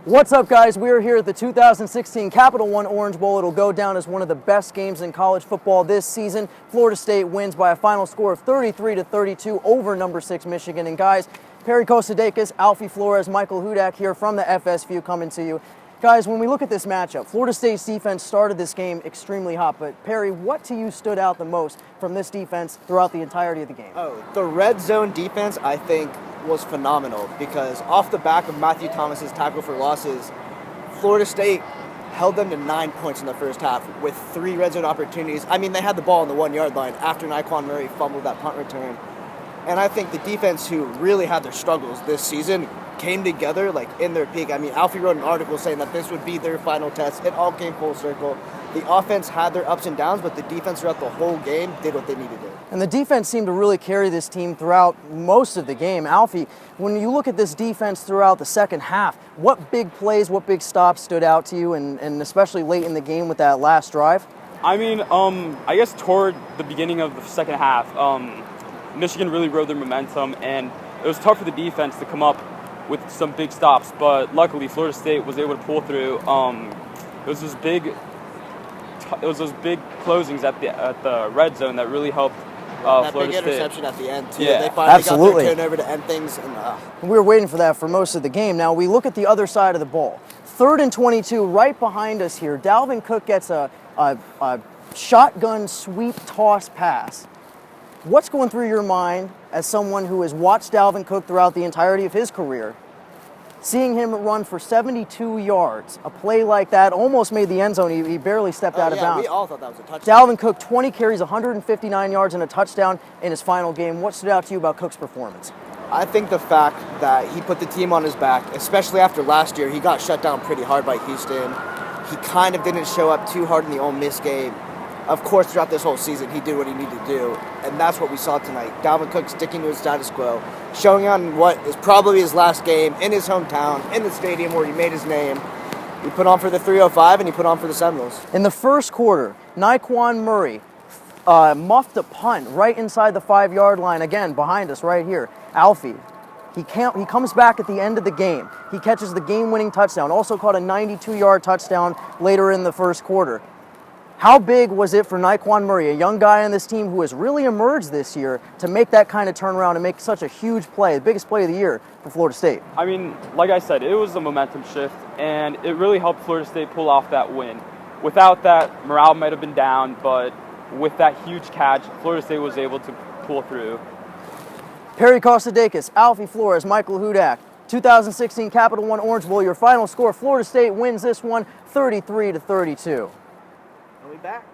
What's up, guys? We are here at the 2016 Capital One Orange Bowl. It'll go down as one of the best games in college football this season. Florida State wins by a final score of 33-32 over number 6 Michigan. And guys, Perry Kostidakis, Alfy, Flores, Michael Hudak here from the FSView coming to you. Guys, when we look at this matchup, Florida State's defense started this game extremely hot. But Perry, what to you stood out the most from this defense throughout the entirety of the game? The red zone defense, I think, was phenomenal because off the back of Matthew Thomas's tackle for losses, Florida State held them to 9 points in the first half with 3 red zone opportunities. I mean, they had the ball on the 1 yard line after Naquan Murray fumbled that punt return. And I think the defense, who really had their struggles this season, came together like in their peak. I mean, Alfy wrote an article saying that this would be their final test. It all came full circle. The offense had their ups and downs, but the defense throughout the whole game did what they needed to do. And the defense seemed to really carry this team throughout most of the game. Alfy, when you look at this defense throughout the second half, what big plays, what big stops stood out to you, and especially late in the game with that last drive? I mean, I guess toward the beginning of the second half, Michigan really rode their momentum, and it was tough for the defense to come up with some big stops, but luckily Florida State was able to pull through. It was those big closings at the red zone that really helped that Florida big State. interception at the end too. Yeah, they finally absolutely got their turnover to end things. We were waiting for that for most of the game. Now we look at the other side of the ball. 3rd and 22, right behind us here. Dalvin Cook gets a shotgun sweep toss pass. What's going through your mind as someone who has watched Dalvin Cook throughout the entirety of his career? Seeing him run for 72 yards, a play like that almost made the end zone. He barely stepped out of bounds. We all thought that was a touchdown. Dalvin Cook, 20 carries, 159 yards, and a touchdown in his final game. What stood out to you about Cook's performance? I think the fact that he put the team on his back, especially after last year, he got shut down pretty hard by Houston. He kind of didn't show up too hard in the Ole Miss game. Of course, throughout this whole season, he did what he needed to do, and that's what we saw tonight. Dalvin Cook sticking to his status quo, showing on what is probably his last game in his hometown, in the stadium where he made his name. He put on for the 305, and he put on for the Seminoles. In the first quarter, Naquan Murray muffed a punt right inside the 5-yard line, again, behind us right here. Alfy, he comes back at the end of the game. He catches the game-winning touchdown, also caught a 92-yard touchdown later in the first quarter. How big was it for Naquan Murray, a young guy on this team who has really emerged this year, to make that kind of turnaround and make such a huge play, the biggest play of the year for Florida State? I mean, like I said, it was a momentum shift, and it really helped Florida State pull off that win. Without that, morale might have been down, but with that huge catch, Florida State was able to pull through. Perry Kostidakis, Alfy, Flores, Michael Hudak, 2016 Capital One Orange Bowl. Your final score, Florida State wins this one 33-32. Are we back?